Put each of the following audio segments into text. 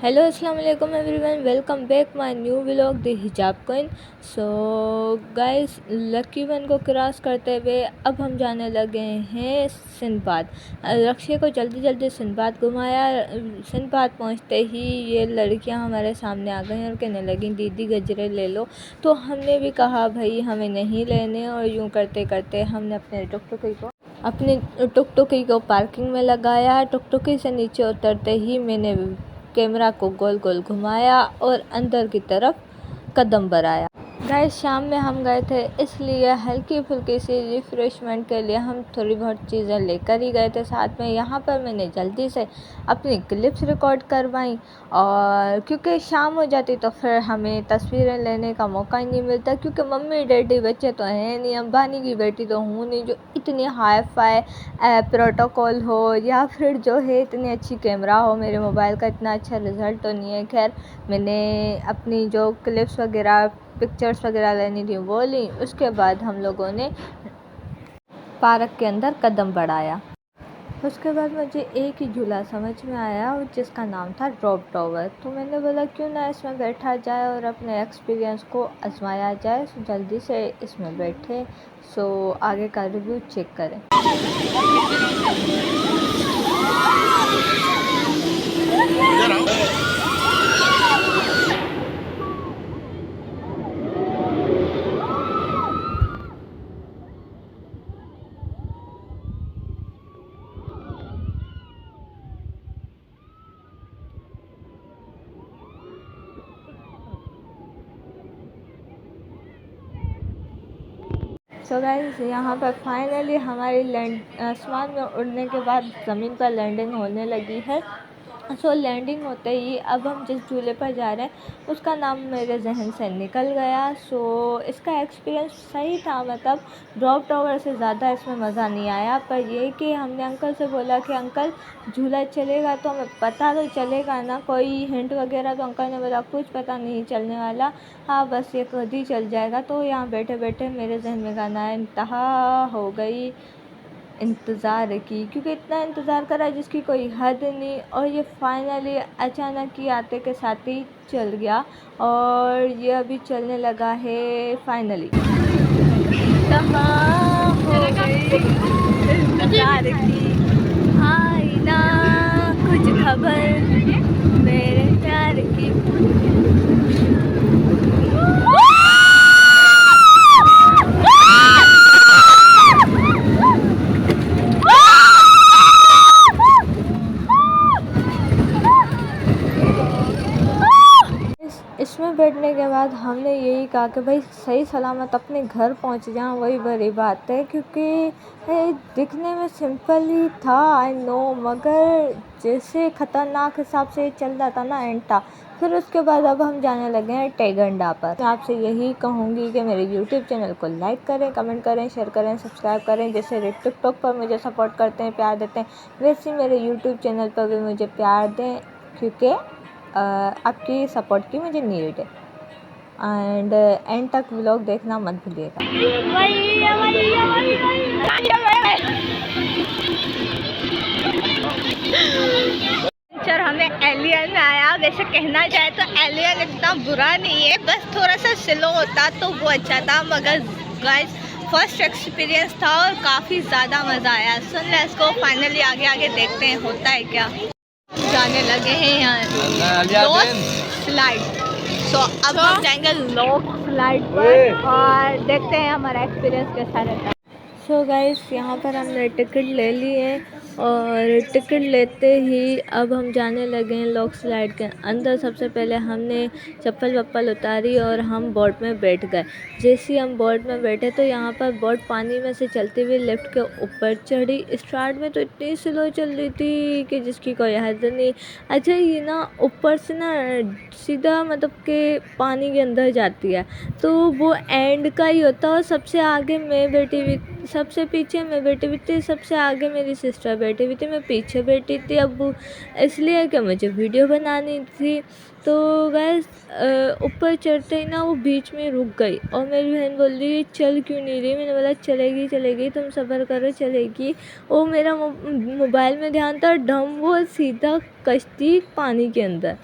Hello अस्सलाम वालेकुम everyone, welcome back my new vlog the hijab queen. So guys, lucky one को cross करते हुए अब हम जाने लगे हैं सिंदबाद। रक्षे को जल्दी जल्दी सिंदबाद घुमाया। सिंदबाद पहुंचते ही ये लड़कियां हमारे सामने आ गई और कहने लगी दीदी गजरे ले लो। तो हमने भी कहा भाई हमें नहीं लेने, और यूँ करते करते हमने अपने टुकटुकी को पार्किंग में लगाया। टुकटुकी से नीचे उतरते ही मैंने कैमरा को गोल गोल घुमाया और अंदर की तरफ कदम बढ़ाया। गाइस, शाम में हम गए थे, इसलिए हल्की फुल्की सी रिफ़्रेशमेंट के लिए हम थोड़ी बहुत चीज़ें लेकर ही गए थे साथ में। यहाँ पर मैंने जल्दी से अपनी क्लिप्स रिकॉर्ड करवाई, और क्योंकि शाम हो जाती तो फिर हमें तस्वीरें लेने का मौका ही नहीं मिलता, क्योंकि मम्मी डैडी बच्चे तो हैं नहीं, अंबानी की बेटी तो हूँ नहीं जो इतनी हाई फाई प्रोटोकॉल हो, या फिर जो है इतनी अच्छी कैमरा हो। मेरे मोबाइल का इतना अच्छा रिज़ल्ट तो नहीं है। खैर, मैंने अपनी जो क्लिप्स वगैरह पिक्चर्स वगैरह लेनी थी वो ली। उसके बाद हम लोगों ने पार्क के अंदर कदम बढ़ाया। उसके बाद मुझे एक ही झूला समझ में आया जिसका नाम था ड्रॉप टॉवर। तो मैंने बोला क्यों ना इसमें बैठा जाए और अपने एक्सपीरियंस को आजमाया जाए। सो जल्दी से इसमें बैठे। सो आगे का रिव्यू चेक करें। सो गाइस, यहाँ पर फाइनली हमारी आसमान में उड़ने के बाद ज़मीन पर लैंडिंग होने लगी है। सो लैंडिंग होते ही अब हम जिस झूले पर जा रहे हैं उसका नाम मेरे जहन से निकल गया। सो इसका एक्सपीरियंस सही था, मतलब ड्रॉप टॉवर से ज़्यादा इसमें मज़ा नहीं आया। पर ये कि हमने अंकल से बोला कि अंकल झूला चलेगा, तो हमें पता तो चलेगा ना, कोई हिंट वगैरह। तो अंकल ने बोला कुछ पता नहीं चलने वाला, हाँ बस ये खुद ही चल जाएगा। तो यहाँ बैठे बैठे मेरे जहन में गाना इंतहा हो गई इंतज़ार की, क्योंकि इतना इंतज़ार करा जिसकी कोई हद नहीं। और ये फाइनली अचानक ही आते के साथ ही चल गया, और ये अभी चलने लगा है फाइनली। तमाम हो गई इंतज़ार की, आई ना कुछ खबर मेरे प्यार की। इसमें बैठने के बाद हमने यही कहा कि भाई सही सलामत अपने घर पहुंच जाएं, वही बड़ी बात है। क्योंकि दिखने में सिंपल ही था, आई नो, मगर जैसे ख़तरनाक हिसाब से चल रहा था ना एंटा। फिर उसके बाद अब हम जाने लगे हैं टेगंडा पर। मैं आपसे यही कहूँगी कि मेरे यूट्यूब चैनल को लाइक करें, कमेंट करें, शेयर करें, सब्सक्राइब करें। जैसे टिकटॉक पर मुझे सपोर्ट करते हैं, प्यार देते हैं, वैसे मेरे यूट्यूब चैनल पर भी मुझे प्यार दें, क्योंकि आपकी सपोर्ट की मुझे नीड है। एंड एंड तक व्लॉग देखना मत भूलिएगा। पिक्चर हमें एलियन में आया। वैसे कहना जाए तो एलियन इतना बुरा नहीं है, बस थोड़ा सा स्लो होता तो वो अच्छा था। मगर गाइस, फर्स्ट एक्सपीरियंस था और काफ़ी ज़्यादा मज़ा आया। सुन ले इसको, फाइनली आगे आगे देखते हैं होता है क्या। जाने लगे हैं यहाँ लॉक स्लाइड। सो अब हम जाएंगे लॉक स्लाइड पर और देखते हैं हमारा एक्सपीरियंस कैसा रहता है। सो गाइस, यहाँ पर हमने टिकट ले ली है, और टिकट लेते ही अब हम जाने लगे हैं लॉक स्लाइड के अंदर। सबसे पहले हमने चप्पल वप्पल उतारी और हम बोट में बैठ गए। जैसे ही हम बोट में बैठे तो यहाँ पर बोट पानी में से चलती हुई लिफ्ट के ऊपर चढ़ी। स्टार्ट में तो इतनी स्लो चल रही थी कि जिसकी कोई हद नहीं। अच्छा, ये ना ऊपर से ना सीधा मतलब कि पानी के अंदर जाती है, तो वो एंड का ही होता है। और सबसे आगे मैं बैठी हुई सबसे पीछे मैं बैठी हुई थी, सबसे आगे मेरी सिस्टर बैठी हुई थी, मैं पीछे बैठी थी। अब इसलिए कि मुझे वीडियो बनानी थी। तो गाइस ऊपर चढ़ते ही ना वो बीच में रुक गई और मेरी बहन बोल रही चल क्यों नहीं रही। मैंने बोला चलेगी चलेगी, तुम सब्र करो चलेगी। वो मेरा मोबाइल में ध्यान था, डम वो सीधा कश्ती पानी के अंदर।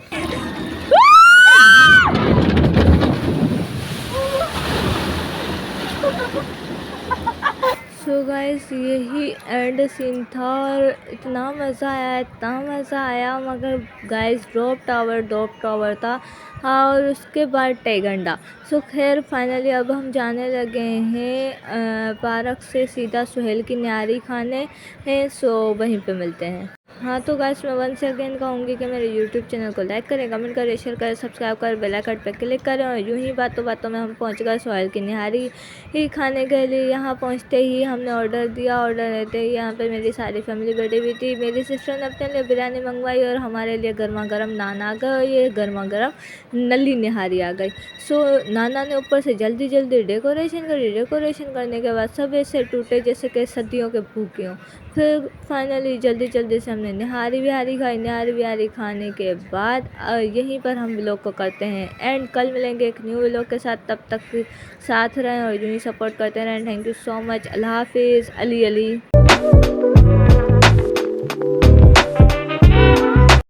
सो गाइस यही एंड सीन था और इतना मज़ा आया इतना मज़ा आया। मगर गाइस ड्रॉप टावर था। हाँ, और उसके बाद टैगंडा। सो खैर फाइनली अब हम जाने लगे हैं पार्क से सीधा सुहेल की न्यारी खाने हैं। सो वहीं पे मिलते हैं। हाँ तो गाइस मैं वंस अगेन कहूँगी कि मेरे यूट्यूब चैनल को लाइक करें, कमेंट करें, शेयर करें, सब्सक्राइब करें, बेल आइकन पर क्लिक करें। और यूं ही बातों बातों में हम पहुँच गए सुहेल की निहारी ही खाने के लिए। यहाँ पहुँचते ही हमने ऑर्डर दिया। ऑर्डर लेते ही यहाँ पे मेरी सारी फैमिली बैठी हुई थी। मेरी सिस्टर ने अपने लिए बिरयानी मंगवाई और हमारे लिए गर्मा गर्म नान आ गए और ये गर्मा गर्म नली निहारी आ गई। सो नाना ने ऊपर से जल्दी जल्दी डेकोरेशन करी। डेकोरेशन करने के बाद सब ऐसे टूटे जैसे कि सदियों के भूखे हों। फिर फाइनली जल्दी जल्दी से हमने निहारी बिहारी खाई। निहारी बिहारी खाने के बाद यहीं पर हम व्लॉग को करते हैं एंड कल मिलेंगे एक न्यू व्लॉग के साथ। तब तक साथ रहें और यूँ ही सपोर्ट करते रहें। Thank you so much. अल्लाह हाफिज़। अली अली।